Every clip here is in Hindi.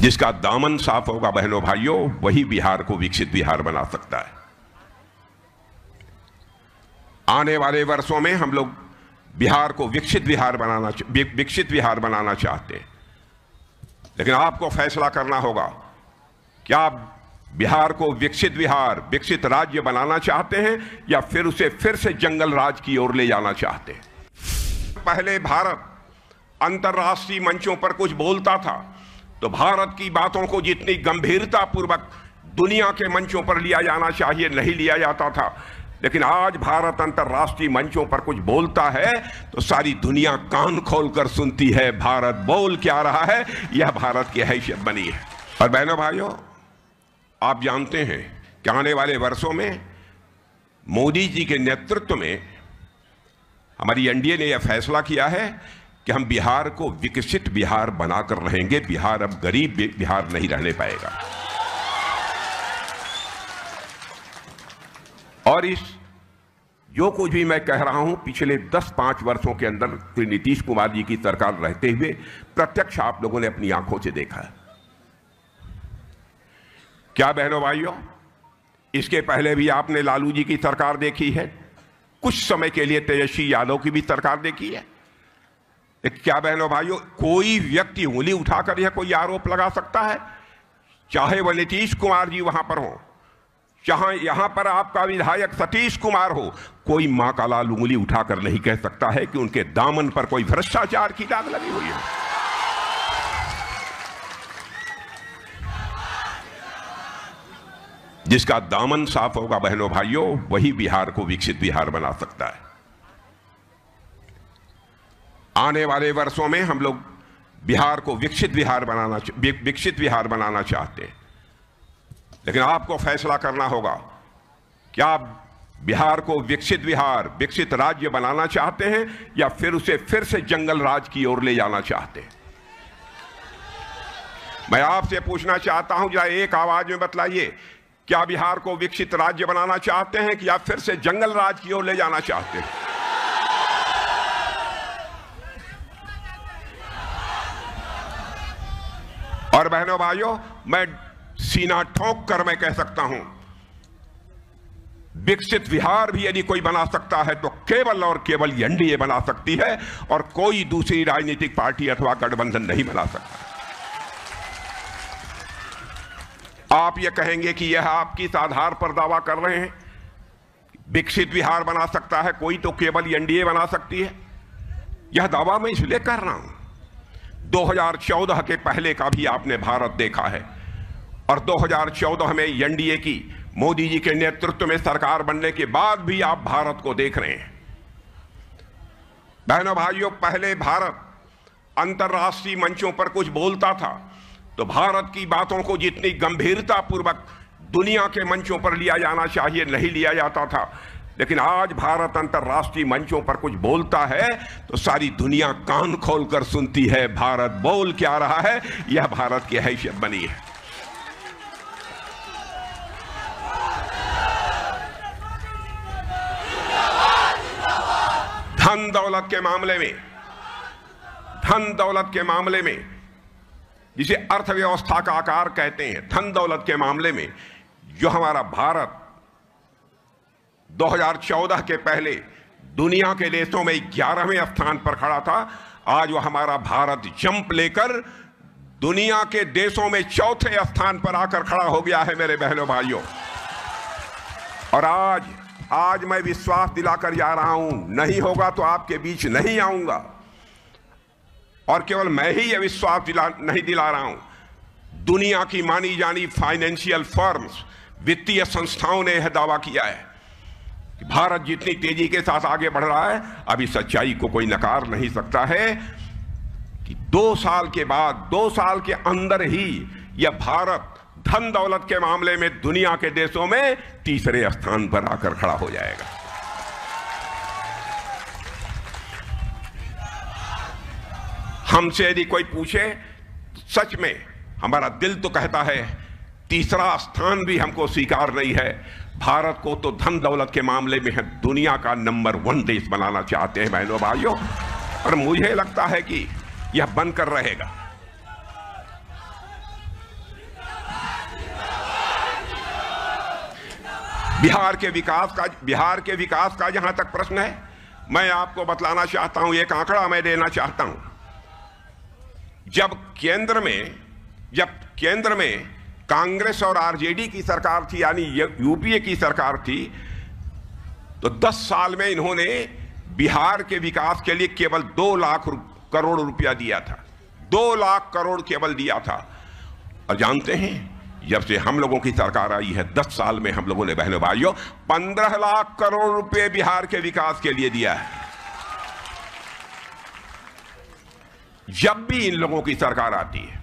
जिसका दामन साफ होगा बहनों भाइयों, वही बिहार को विकसित बिहार बना सकता है। आने वाले वर्षों में हम लोग बिहार को विकसित बिहार बनाना चाहते हैं, लेकिन आपको फैसला करना होगा कि आप बिहार को विकसित बिहार, विकसित राज्य बनाना चाहते हैं या फिर उसे फिर से जंगल राज की ओर ले जाना चाहते हैं। पहले भारत अंतर्राष्ट्रीय मंचों पर कुछ बोलता था तो भारत की बातों को जितनी गंभीरता पूर्वक दुनिया के मंचों पर लिया जाना चाहिए नहीं लिया जाता था, लेकिन आज भारत अंतर्राष्ट्रीय मंचों पर कुछ बोलता है तो सारी दुनिया कान खोलकर सुनती है भारत बोल क्या रहा है। यह भारत की हैसियत बनी है। और बहनों भाइयों, आप जानते हैं कि आने वाले वर्षों में मोदी जी के नेतृत्व में हमारी एनडीए ने यह फैसला किया है कि हम बिहार को विकसित बिहार बनाकर रहेंगे। बिहार अब गरीब बिहार नहीं रहने पाएगा। और इस जो कुछ भी मैं कह रहा हूं पिछले 10-5 वर्षों के अंदर श्री नीतीश कुमार जी की सरकार रहते हुए प्रत्यक्ष आप लोगों ने अपनी आंखों से देखा है। क्या बहनों भाइयों, इसके पहले भी आपने लालू जी की सरकार देखी है, कुछ समय के लिए तेजस्वी यादव की भी सरकार देखी है। क्या बहनों भाइयों, कोई व्यक्ति उंगली उठाकर यह कोई आरोप लगा सकता है, चाहे वह नीतीश कुमार जी वहां पर हो, चाहे यहां पर आपका विधायक सतीश कुमार हो, कोई मां का लाल उंगली उठाकर नहीं कह सकता है कि उनके दामन पर कोई भ्रष्टाचार की दाग लगी हुई है। जिसका दामन साफ होगा बहनों भाइयों, वही बिहार को विकसित बिहार बना सकता है। आने वाले वर्षों में हम लोग बिहार को विकसित बिहार बनाना चाहते हैं, लेकिन आपको फैसला करना होगा कि आप बिहार को विकसित बिहार, विकसित राज्य बनाना चाहते हैं या फिर उसे फिर से जंगल राज की ओर ले जाना चाहते हैं। मैं आपसे पूछना चाहता हूं, जरा एक आवाज में बतलाइए, क्या बिहार को विकसित राज्य बनाना चाहते हैं कि या फिर से जंगल राज की ओर ले जाना चाहते हैं? और बहनों भाइयों, मैं सीना ठोक कर मैं कह सकता हूं, विकसित बिहार भी यदि कोई बना सकता है तो केवल और केवल एनडीए बना सकती है और कोई दूसरी राजनीतिक पार्टी अथवा गठबंधन नहीं बना सकता। आप ये कहेंगे कि यह आप किस आधार पर दावा कर रहे हैं, विकसित बिहार बना सकता है कोई तो केवल एनडीए बना सकती है। यह दावा मैं इसलिए कर रहा हूं, 2014 के पहले का भी आपने भारत देखा है और 2014 में एनडीए की मोदी जी के नेतृत्व में सरकार बनने के बाद भी आप भारत को देख रहे हैं। बहनों भाइयों, पहले भारत अंतर्राष्ट्रीय मंचों पर कुछ बोलता था तो भारत की बातों को जितनी गंभीरता पूर्वक दुनिया के मंचों पर लिया जाना चाहिए नहीं लिया जाता था, लेकिन आज भारत अंतर्राष्ट्रीय मंचों पर कुछ बोलता है तो सारी दुनिया कान खोलकर सुनती है भारत बोल क्या रहा है। यह भारत की हैसियत बनी है। धन दौलत के मामले में जिसे अर्थव्यवस्था का आकार कहते हैं, धन दौलत के मामले में जो हमारा भारत 2014 के पहले दुनिया के देशों में 11वें स्थान पर खड़ा था, आज वो हमारा भारत जंप लेकर दुनिया के देशों में 4थे स्थान पर आकर खड़ा हो गया है मेरे बहनों भाइयों। और आज मैं विश्वास दिलाकर जा रहा हूं, नहीं होगा तो आपके बीच नहीं आऊंगा। और केवल मैं ही यह विश्वास नहीं दिला रहा हूं, दुनिया की मानी जानी फाइनेंशियल फर्म्स, वित्तीय संस्थाओं ने यह दावा किया है कि भारत जितनी तेजी के साथ आगे बढ़ रहा है, अभी सच्चाई को कोई नकार नहीं सकता है कि 2 साल के बाद, 2 साल के अंदर ही यह भारत धन दौलत के मामले में दुनिया के देशों में 3रे स्थान पर आकर खड़ा हो जाएगा। हमसे यदि कोई पूछे, सच में हमारा दिल तो कहता है 3रा स्थान भी हमको स्वीकार नहीं है। भारत को तो धन दौलत के मामले में दुनिया का नंबर 1 देश बनाना चाहते हैं बहनों भाइयों, और मुझे लगता है कि यह बनकर रहेगा। बिहार के विकास का जहां तक प्रश्न है, मैं आपको बतलाना चाहता हूं, एक आंकड़ा मैं देना चाहता हूं। जब केंद्र में कांग्रेस और आरजेडी की सरकार थी, यानी यूपीए की सरकार थी, तो 10 साल में इन्होंने बिहार के विकास के लिए केवल 2 लाख करोड़ रुपया दिया था। 2 लाख करोड़ केवल दिया था। और जानते हैं, जब से हम लोगों की सरकार आई है 10 साल में हम लोगों ने बहनों भाइयों 15 लाख करोड़ रुपए बिहार के विकास के लिए दिया है। जब भी इन लोगों की सरकार आती है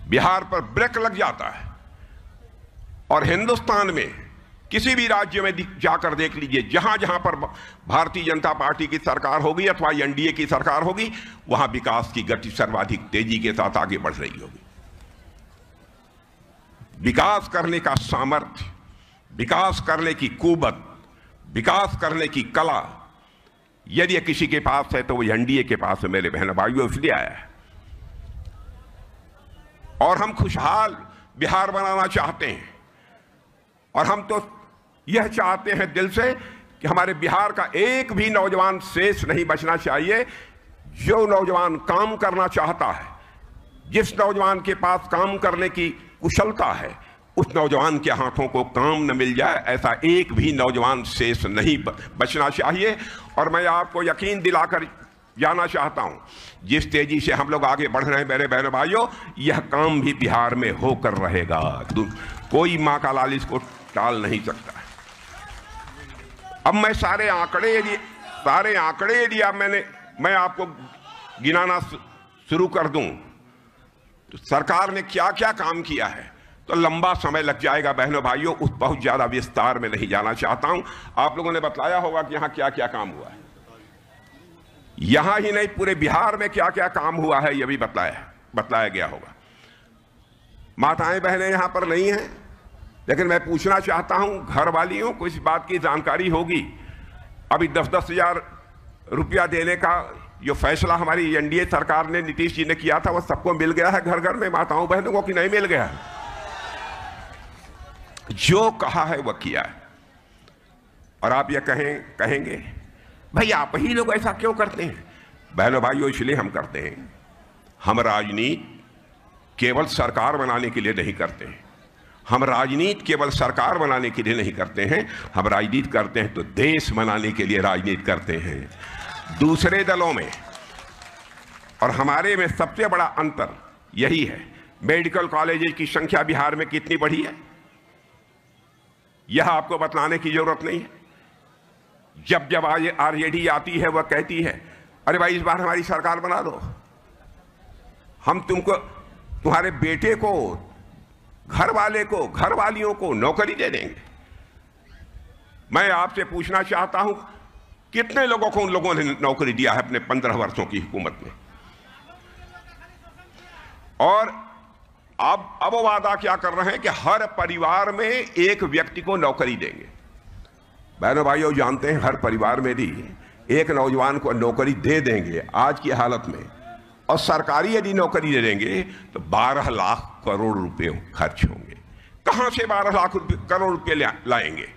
बिहार पर ब्रेक लग जाता है। और हिंदुस्तान में किसी भी राज्य में जाकर देख लीजिए, जहां जहां पर भारतीय जनता पार्टी की सरकार होगी अथवा एनडीए की सरकार होगी, वहां विकास की गति सर्वाधिक तेजी के साथ आगे बढ़ रही होगी। विकास करने का सामर्थ्य, विकास करने की कुवत, विकास करने की कला यदि किसी के पास है तो वो एनडीए के पास है मेरे बहनों भाइयों, इसलिए आया है। और हम खुशहाल बिहार बनाना चाहते हैं, और हम तो यह चाहते हैं दिल से कि हमारे बिहार का एक भी नौजवान शेष नहीं बचना चाहिए। जो नौजवान काम करना चाहता है, जिस नौजवान के पास काम करने की कुशलता है, उस नौजवान के हाथों को काम न मिल जाए, ऐसा एक भी नौजवान शेष नहीं बचना चाहिए। और मैं आपको यकीन दिलाकर जाना चाहता हूं, जिस तेजी से हम लोग आगे बढ़ रहे हैं मेरे बहनों भाइयों, यह काम भी बिहार में होकर रहेगा। कोई मां का लाल इसको टाल नहीं सकता। अब मैं सारे आंकड़े यदि मैं आपको गिनाना शुरू कर दूं तो सरकार ने क्या क्या काम किया है तो लंबा समय लग जाएगा बहनों भाइयों। उस बहुत ज्यादा विस्तार में नहीं जाना चाहता हूं। आप लोगों ने बताया होगा कि यहां क्या क्या काम हुआ है। यहां ही नहीं, पूरे बिहार में क्या क्या काम हुआ है यह भी बतलाया गया होगा। माताएं बहनें यहां पर नहीं हैं, लेकिन मैं पूछना चाहता हूं, घर वालियों को इस बात की जानकारी होगी। अभी 10-10 हजार रुपया देने का जो फैसला हमारी एनडीए सरकार ने, नीतीश जी ने किया था, वह सबको मिल गया है घर घर में, माताओं बहनों को कि नहीं मिल गया है? जो कहा है वह किया है। और आप यह कहेंगे भाई आप ही लोग ऐसा क्यों करते हैं? बहनों भाइयों, इसलिए हम करते हैं। हम राजनीति केवल सरकार बनाने के लिए नहीं करते हैं। हम राजनीति केवल सरकार बनाने के लिए नहीं करते हैं। हम राजनीति करते हैं तो देश बनाने के लिए राजनीति करते हैं। दूसरे दलों में और हमारे में सबसे बड़ा अंतर यही है। मेडिकल कॉलेज की संख्या बिहार में कितनी बढ़ी है, यह आपको बतलाने की जरूरत नहीं है। जब आरजेडी आती है वह कहती है, अरे भाई इस बार हमारी सरकार बना दो, हम तुमको, तुम्हारे बेटे को, घर वाले को, घर वालियों को नौकरी दे देंगे। मैं आपसे पूछना चाहता हूं, कितने लोगों को उन लोगों ने नौकरी दिया है अपने 15 वर्षों की हुकूमत में? और अब वादा क्या कर रहे हैं कि हर परिवार में एक व्यक्ति को नौकरी देंगे। बहनों भाइयों, जानते हैं हर परिवार में भी एक नौजवान को नौकरी दे देंगे आज की हालत में, और सरकारी यदि नौकरी दे देंगे तो 12 लाख करोड़ रुपए खर्च होंगे। कहां से 12 लाख करोड़ रुपए लाएंगे?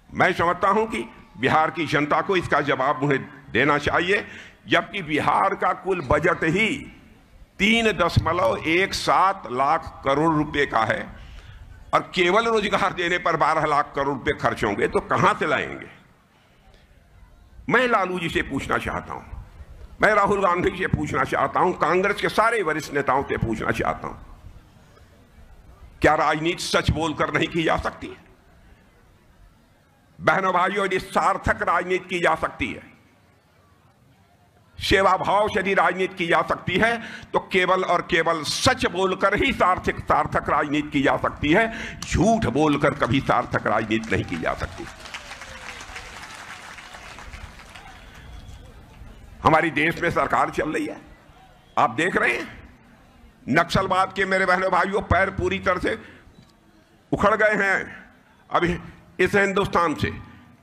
मैं समझता हूं कि बिहार की जनता को इसका जवाब उन्हें देना चाहिए, जबकि बिहार का कुल बजट ही 3.17 लाख करोड़ रुपए का है, और केवल रोजगार देने पर 12 लाख करोड़ रुपए खर्च होंगे, तो कहां से लाएंगे? मैं लालू जी से पूछना चाहता हूं, मैं राहुल गांधी से पूछना चाहता हूं, कांग्रेस के सारे वरिष्ठ नेताओं से पूछना चाहता हूं, क्या राजनीति सच बोलकर नहीं की जा सकती है? बहनों भाइयों, यदि सार्थक राजनीति की जा सकती है, सेवा भाव से यदि राजनीति की जा सकती है, तो केवल और केवल सच बोलकर ही सार्थक राजनीति की जा सकती है। झूठ बोलकर कभी सार्थक राजनीति नहीं की जा सकती। हमारी देश में सरकार चल रही है, आप देख रहे हैं, नक्सलवाद के मेरे बहनों भाइयों पैर पूरी तरह से उखड़ गए हैं। अभी इस हिंदुस्तान से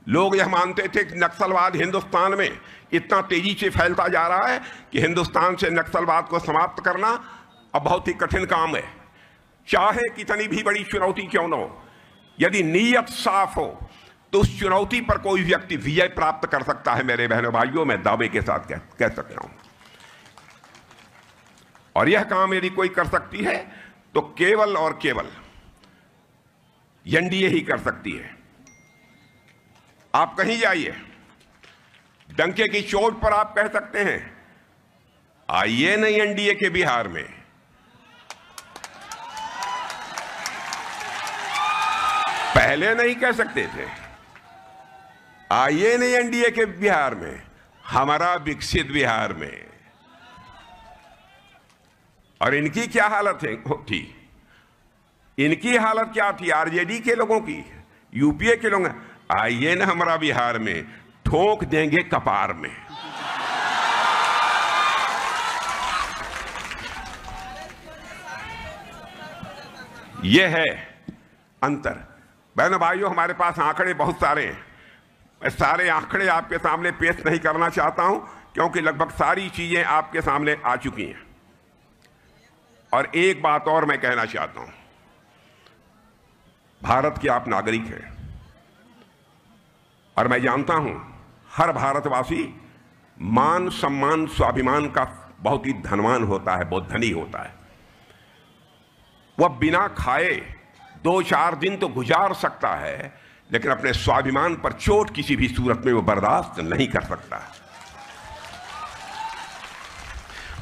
लोग यह मानते थे कि नक्सलवाद हिंदुस्तान में इतना तेजी से फैलता जा रहा है कि हिंदुस्तान से नक्सलवाद को समाप्त करना अब बहुत ही कठिन काम है, चाहे कितनी भी बड़ी चुनौती क्यों न हो। यदि नीयत साफ हो तो उस चुनौती पर कोई व्यक्ति विजय प्राप्त कर सकता है। मेरे बहनों भाइयों, मैं दावे के साथ कह सकता हूं। और यह काम यदि कोई कर सकती है तो केवल और केवल एनडीए ही कर सकती है। आप कहीं जाइए, डंके की चोट पर आप कह सकते हैं आइए नहीं एनडीए के बिहार में। पहले नहीं कह सकते थे आइए नहीं एनडीए के बिहार में, हमारा विकसित बिहार में। और इनकी क्या हालत थी? इनकी हालत क्या थी? आरजेडी के लोगों की, यूपीए के लोग, आइए ना हमारा बिहार में, ठोक देंगे कपार में। यह है अंतर। बहनों भाइयों, हमारे पास आंकड़े बहुत सारे हैं। मैं सारे आंकड़े आपके सामने पेश नहीं करना चाहता हूं, क्योंकि लगभग सारी चीजें आपके सामने आ चुकी हैं। और एक बात और मैं कहना चाहता हूं, भारत के आप नागरिक हैं और मैं जानता हूं हर भारतवासी मान, सम्मान, स्वाभिमान का बहुत ही धनवान होता है, बहुत धनी होता है। वह बिना खाए 2-4 दिन तो गुजार सकता है, लेकिन अपने स्वाभिमान पर चोट किसी भी सूरत में वो बर्दाश्त नहीं कर सकता।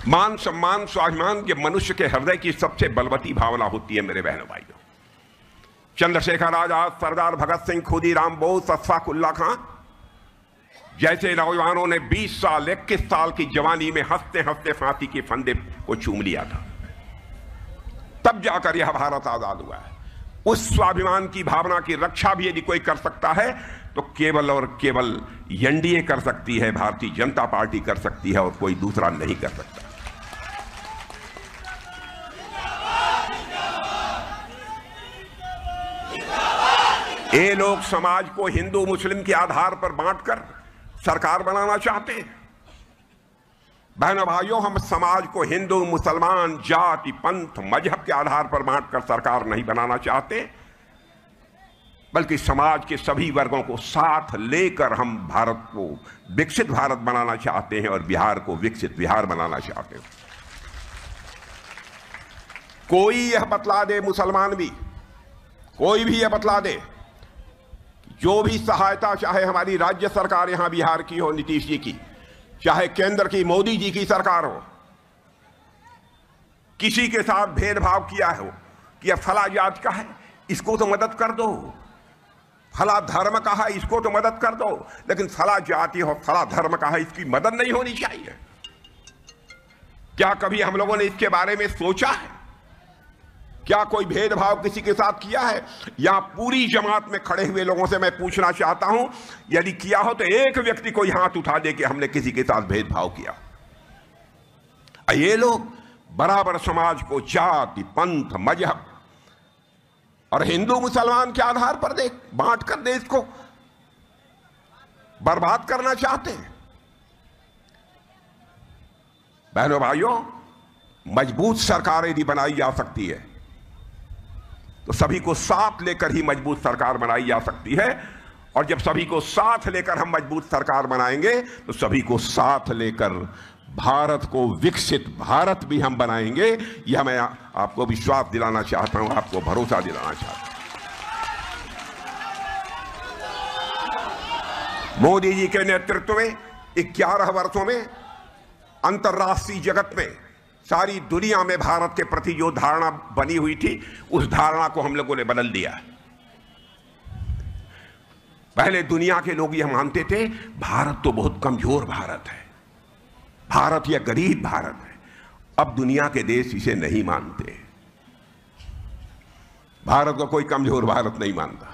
मान, सम्मान, स्वाभिमान ये मनुष्य के हृदय की सबसे बलवती भावना होती है। मेरे बहनों भाइयों, चंद्रशेखर आजाद, सरदार भगत सिंह, खुदीराम बोस, अशफाक उल्लाह खां जैसे नौजवानों ने 20 साल 21 साल की जवानी में हंसते हंसते फांसी के फंदे को चूम लिया था, तब जाकर यह भारत आजाद हुआ है। उस स्वाभिमान की भावना की रक्षा भी यदि कोई कर सकता है तो केवल और केवल एनडीए कर सकती है, भारतीय जनता पार्टी कर सकती है, और कोई दूसरा नहीं कर सकता। ये लोग समाज को हिंदू मुस्लिम के आधार पर बांटकर सरकार बनाना चाहते हैं। बहनों भाइयों, हम समाज को हिंदू, मुसलमान, जाति, पंथ, मजहब के आधार पर बांटकर सरकार नहीं बनाना चाहते, बल्कि समाज के सभी वर्गों को साथ लेकर हम भारत को विकसित भारत बनाना चाहते हैं और बिहार को विकसित बिहार बनाना चाहते हैं। कोई यह बतला दे, मुसलमान भी, कोई भी यह बतला दे, जो भी सहायता, चाहे हमारी राज्य सरकार यहां बिहार की हो, नीतीश जी की, चाहे केंद्र की मोदी जी की सरकार हो, किसी के साथ भेदभाव किया हो कि यह फला जात का है इसको तो मदद कर दो, फला धर्म का है इसको तो मदद कर दो, लेकिन फला जाति हो, फला धर्म का है इसकी मदद नहीं होनी चाहिए। क्या कभी हम लोगों ने इसके बारे में सोचा है? क्या कोई भेदभाव किसी के साथ किया है? या पूरी जमात में खड़े हुए लोगों से मैं पूछना चाहता हूं, यदि किया हो तो एक व्यक्ति कोई हाथ उठा दे कि हमने किसी के साथ भेदभाव किया। ये लोग बराबर समाज को जाति, पंथ, मजहब और हिंदू मुसलमान के आधार पर बांट कर देश को बर्बाद करना चाहते हैं। बहनों भाइयों, मजबूत सरकार यदि बनाई जा सकती है तो सभी को साथ लेकर ही मजबूत सरकार बनाई जा सकती है, और जब सभी को साथ लेकर हम मजबूत सरकार बनाएंगे तो सभी को साथ लेकर भारत को विकसित भारत भी हम बनाएंगे। यह मैं आपको विश्वास दिलाना चाहता हूं, आपको भरोसा दिलाना चाहता हूं। मोदी जी के नेतृत्व में 11 वर्षों में अंतर्राष्ट्रीय जगत में, सारी दुनिया में भारत के प्रति जो धारणा बनी हुई थी, उस धारणा को हम लोगों ने बदल दिया। पहले दुनिया के लोग यह मानते थे भारत तो बहुत कमजोर भारत है, भारत यह गरीब भारत है। अब दुनिया के देश इसे नहीं मानते, भारत को कोई कमजोर भारत नहीं मानता।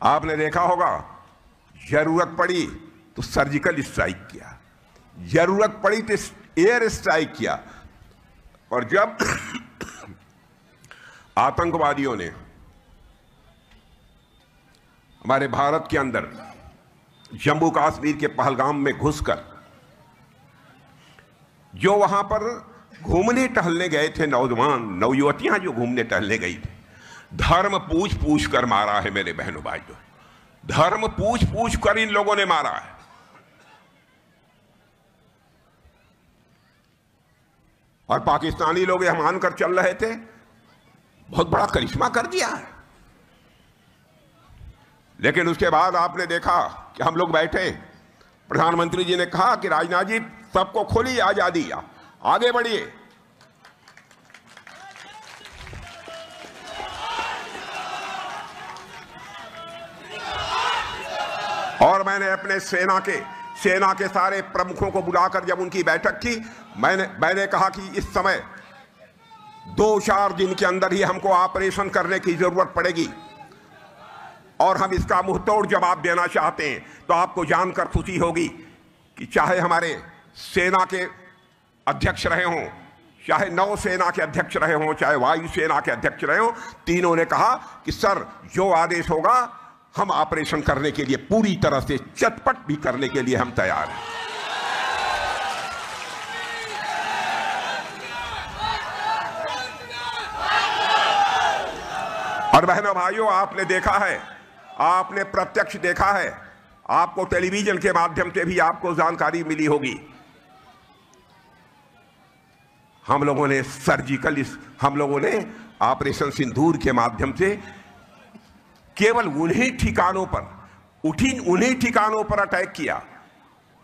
आपने देखा होगा, जरूरत पड़ी तो सर्जिकल स्ट्राइक किया, जरूरत पड़ी तो एयर स्ट्राइक किया, और जब आतंकवादियों ने हमारे भारत के अंदर जम्मू कश्मीर के पहलगाम में घुसकर, जो वहां पर घूमने टहलने गए थे नौजवान, नवयुवतियां जो घूमने टहलने गई थी, धर्म पूछ पूछ कर मारा है मेरे बहनों भाइयों, धर्म पूछ पूछ कर इन लोगों ने मारा है। और पाकिस्तानी लोग यह मानकर चल रहे थे बहुत बड़ा करिश्मा कर दिया है, लेकिन उसके बाद आपने देखा कि हम लोग बैठे, प्रधानमंत्री जी ने कहा कि राजनाथ जी सबको खुली आजादी, आगे बढ़िए। और मैंने अपने सेना के सारे प्रमुखों को बुलाकर जब उनकी बैठक की, मैंने कहा कि इस समय 2-4 दिन के अंदर ही हमको ऑपरेशन करने की जरूरत पड़ेगी और हम इसका मुंहतोड़ जवाब देना चाहते हैं। तो आपको जानकर खुशी होगी कि चाहे हमारे सेना के अध्यक्ष रहे हों, चाहे नौसेना के अध्यक्ष रहे हों, चाहे वायुसेना के अध्यक्ष रहे हों, तीनों ने कहा कि सर जो आदेश होगा हम ऑपरेशन करने के लिए पूरी तरह से चटपट भी करने के लिए हम तैयार हैं। और बहनों भाइयों, आपने देखा है, आपने प्रत्यक्ष देखा है, आपको टेलीविजन के माध्यम से भी आपको जानकारी मिली होगी, हम लोगों ने ऑपरेशन सिंदूर के माध्यम से केवल उन्हीं ठिकानों पर अटैक किया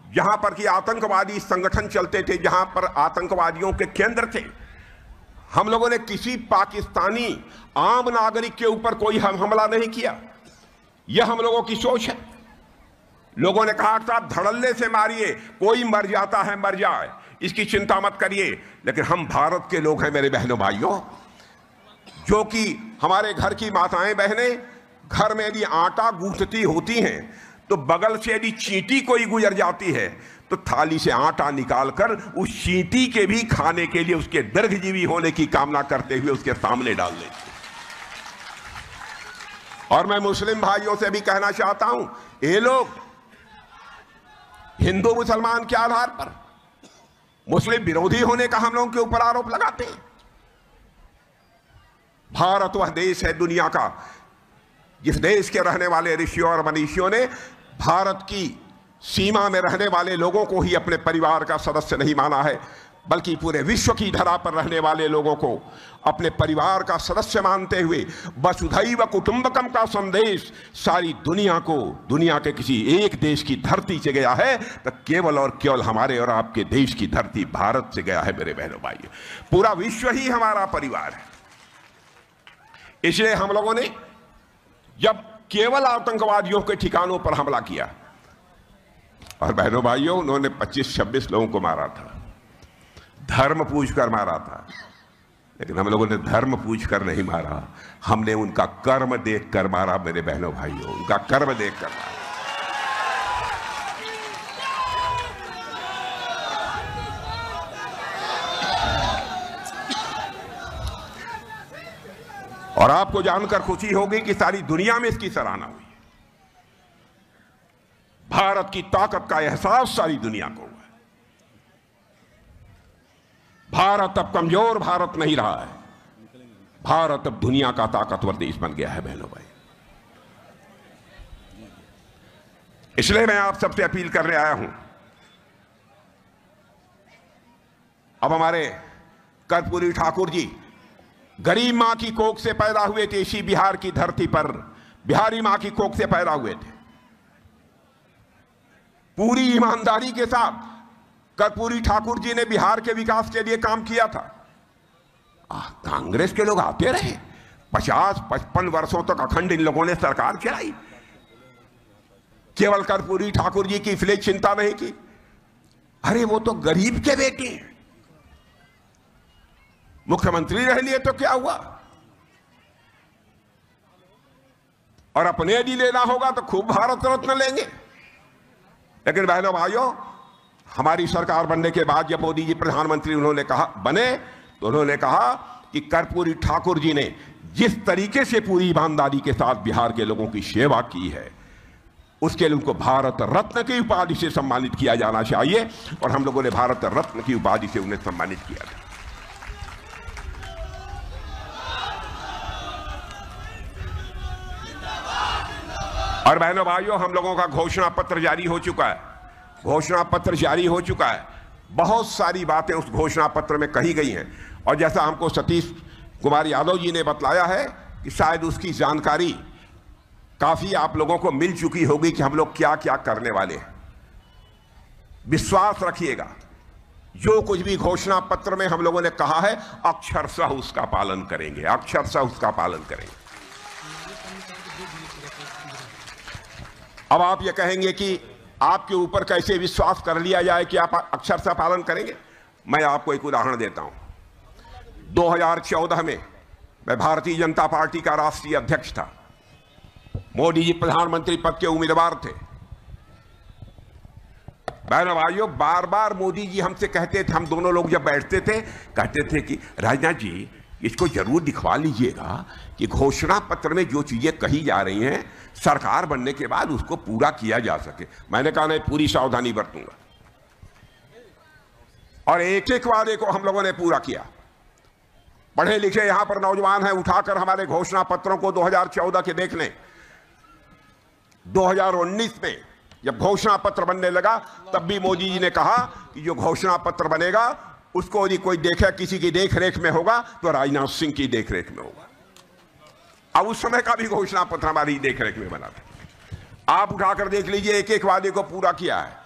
जहां पर कि आतंकवादी संगठन चलते थे, जहां पर आतंकवादियों के केंद्र थे। हम लोगों ने किसी पाकिस्तानी आम नागरिक के ऊपर कोई हमला नहीं किया। यह हम लोगों की सोच है। लोगों ने कहा साहब धड़ल्ले से मारिए, कोई मर जाता है मर जाए, इसकी चिंता मत करिए। लेकिन हम भारत के लोग हैं मेरे बहनों भाइयों, जो कि हमारे घर की माताएं बहनें घर में यदि आटा गूंथती होती हैं तो बगल से यदि चींटी कोई गुजर जाती है तो थाली से आटा निकालकर उस चींटी के भी खाने के लिए उसके दीर्घजीवी होने की कामना करते हुए उसके सामने डाल देती। और मैं मुस्लिम भाइयों से भी कहना चाहता हूं, ये लोग हिंदू मुसलमान के आधार पर मुस्लिम विरोधी होने का हम लोगों के ऊपर आरोप लगाते हैं। भारत वह देश है दुनिया का जिस देश के रहने वाले ऋषियों और मनीषियों ने भारत की सीमा में रहने वाले लोगों को ही अपने परिवार का सदस्य नहीं माना है, बल्कि पूरे विश्व की धरा पर रहने वाले लोगों को अपने परिवार का सदस्य मानते हुए वसुधैव कुटुंबकम का संदेश सारी दुनिया को, दुनिया के किसी एक देश की धरती से गया है तो केवल और केवल हमारे और आपके देश की धरती भारत से गया है मेरे बहनों भाइयों। पूरा विश्व ही हमारा परिवार है। इसलिए हम लोगों ने जब केवल आतंकवादियों के ठिकानों पर हमला किया, और बहनों भाइयों उन्होंने 25-26 लोगों को मारा था, धर्म पूछकर मारा था, लेकिन हम लोगों ने धर्म पूछकर नहीं मारा, हमने उनका कर्म देखकर मारा मेरे बहनों भाइयों, उनका कर्म देखकर मारा। और आपको जानकर खुशी होगी कि सारी दुनिया में इसकी सराहना हुई। भारत की ताकत का एहसास सारी दुनिया को हुआ है। भारत अब कमजोर भारत नहीं रहा है, भारत अब दुनिया का ताकतवर देश बन गया है बहनों भाई। इसलिए मैं आप सबसे अपील करने आया हूं, अब हमारे कर्पूरी ठाकुर जी गरीब मां की कोख से पैदा हुए थे, इसी बिहार की धरती पर बिहारी मां की कोख से पैदा हुए थे। पूरी ईमानदारी के साथ कर्पूरी ठाकुर जी ने बिहार के विकास के लिए काम किया था। कांग्रेस के लोग आते रहे, 50-55 वर्षों तक अखंड इन लोगों ने सरकार चलाई, केवल कर्पूरी ठाकुर जी की इसलिए चिंता नहीं की। अरे वो तो गरीब के बेटे हैं, मुख्यमंत्री रह लिए तो क्या हुआ, और अपने यदि लेना होगा तो खूब भारत रत्न लेंगे। लेकिन बहनों भाइयों, हमारी सरकार बनने के बाद जब मोदी जी प्रधानमंत्री उन्होंने कहा बने, तो उन्होंने कहा कि कर्पूरी ठाकुर जी ने जिस तरीके से पूरी ईमानदारी के साथ बिहार के लोगों की सेवा की है, उसके लिए उनको भारत रत्न की उपाधि से सम्मानित किया जाना चाहिए, और हम लोगों ने भारत रत्न की उपाधि से उन्हें सम्मानित किया था। और बहनों भाइयों, हम लोगों का घोषणा पत्र जारी हो चुका है। घोषणा पत्र जारी हो चुका है। बहुत सारी बातें उस घोषणा पत्र में कही गई हैं और जैसा हमको सतीश कुमार यादव जी ने बतलाया है कि शायद उसकी जानकारी काफी आप लोगों को मिल चुकी होगी कि हम लोग क्या क्या करने वाले हैं। विश्वास रखिएगा, जो कुछ भी घोषणा पत्र में हम लोगों ने कहा है अक्षरशः उसका पालन करेंगे, अक्षरशः उसका पालन करेंगे। अब आप ये कहेंगे कि आपके ऊपर कैसे विश्वास कर लिया जाए कि आप अक्षरशः पालन करेंगे। मैं आपको एक उदाहरण देता हूं। 2014 में मैं भारतीय जनता पार्टी का राष्ट्रीय अध्यक्ष था। मोदी जी प्रधानमंत्री पद के उम्मीदवार थे। बहनों भाइयों, बार बार मोदी जी हमसे कहते थे, हम दोनों लोग जब बैठते थे कहते थे कि राजनाथ जी इसको जरूर दिखवा लीजिएगा कि घोषणा पत्र में जो चीजें कही जा रही हैं सरकार बनने के बाद उसको पूरा किया जा सके। मैंने कहा नहीं, पूरी सावधानी बरतूंगा। और एक एक वादे को हम लोगों ने पूरा किया। पढ़े लिखे यहां पर नौजवान हैं, उठाकर हमारे घोषणा पत्रों को 2014 के देख लें। 2019 में जब घोषणा पत्र बनने लगा तब भी मोदी जी ने कहा कि जो घोषणा पत्र बनेगा उसको यदि कोई देखे किसी की देखरेख में होगा तो राजनाथ सिंह की देखरेख में होगा। अब उस समय का भी घोषणा पत्र हमारी देखरेख में बना था। आप उठाकर देख लीजिए, एक एक वादे को पूरा किया है।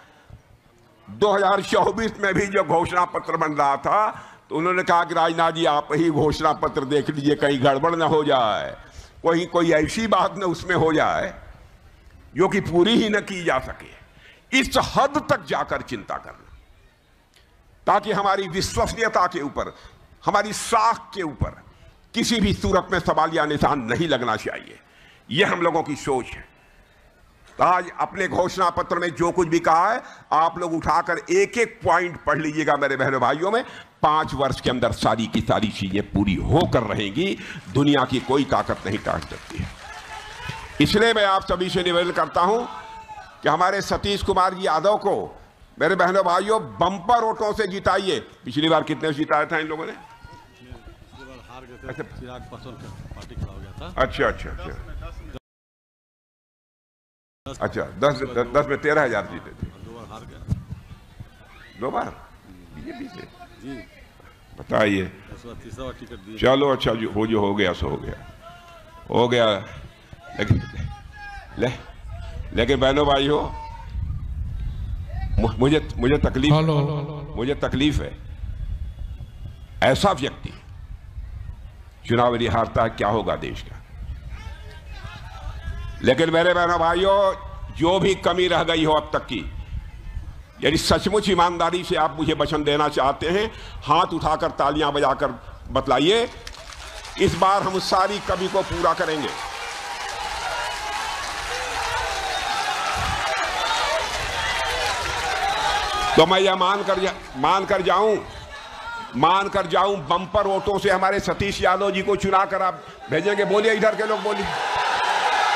2024 में भी जब घोषणा पत्र बन रहा था तो उन्होंने कहा कि राजनाथ जी आप ही घोषणा पत्र देख लीजिए, कहीं गड़बड़ ना हो जाए, कोई ऐसी बात न उसमें हो जाए जो कि पूरी ही न की जा सके। इस हद तक जाकर चिंता करना, ताकि हमारी विश्वसनीयता के ऊपर, हमारी साख के ऊपर किसी भी सूरत में सवालिया निशान नहीं लगना चाहिए। यह हम लोगों की सोच है। तो आज अपने घोषणा पत्र में जो कुछ भी कहा है आप लोग उठाकर एक एक पॉइंट पढ़ लीजिएगा मेरे बहनों भाइयों। में 5 वर्ष के अंदर सारी की सारी चीजें पूरी होकर रहेंगी। दुनिया की कोई ताकत नहीं काट सकती है। इसलिए मैं आप सभी से निवेदन करता हूं कि हमारे सतीश कुमार जी यादव को मेरे बहनों भाइयों बम्पर वोटों से जिताइए। पिछली बार कितने जिताया था इन लोगों ने? चिराग पासवान का पार्टी खड़ा हो गया था। अच्छा अच्छा अच्छा 10 में 13,000 जीते थे। 2 बार हार गया। 2 बार बीजेपी से जी, बताइए। तीसरा बार टिकट दिया। चलो अच्छा, जो हो गया सो हो गया। लेकिन बहनों भाइयों, मुझे तकलीफ है। ऐसा व्यक्ति चुनाव यदि हारता है क्या होगा देश का। लेकिन मेरे बहनों भाइयों, जो भी कमी रह गई हो अब तक की, यदि सचमुच ईमानदारी से आप मुझे वचन देना चाहते हैं, हाथ उठाकर तालियां बजाकर बतलाइए। इस बार हम सारी कमी को पूरा करेंगे। तो मैं यह मान कर जाऊं बम्पर वोटों से हमारे सतीश यादव जी को चुना कर आप भेजेंगे। बोलिए, इधर के लोग बोलिए।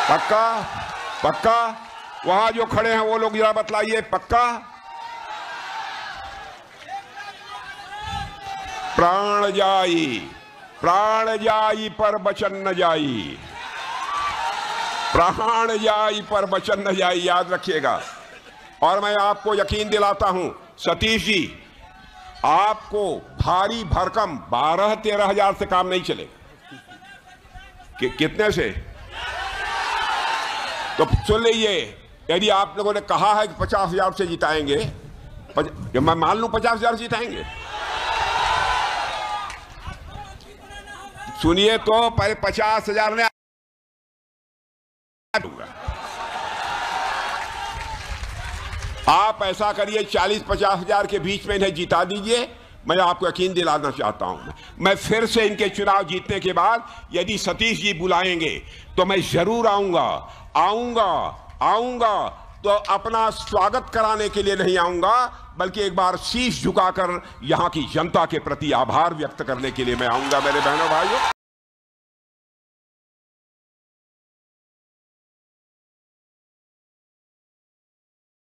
पक्का? पक्का? वहां जो खड़े हैं वो लोग जरा बतलाइए, पक्का? प्राण जाई पर वचन न जाई। प्राण जाई पर वचन न जाई, याद रखिएगा। और मैं आपको यकीन दिलाता हूं सतीश जी, आपको भारी भरकम 12-13 हजार से काम नहीं चलेगा। कितने से? तो सुन लीजिए, यदि आप लोगों ने कहा है कि 50,000 से जिताएंगे, मैं मान लूं 50,000 जिताएंगे, सुनिए तो पहले 50,000 ने आप ऐसा करिए 40-50 हजार के बीच में इन्हें जिता दीजिए। मैं आपको यकीन दिलाना चाहता हूं, मैं फिर से इनके चुनाव जीतने के बाद यदि सतीश जी बुलाएंगे तो मैं जरूर आऊंगा। तो अपना स्वागत कराने के लिए नहीं आऊंगा, बल्कि एक बार शीश झुकाकर यहां की जनता के प्रति आभार व्यक्त करने के लिए मैं आऊंगा मेरे बहनों भाइयों।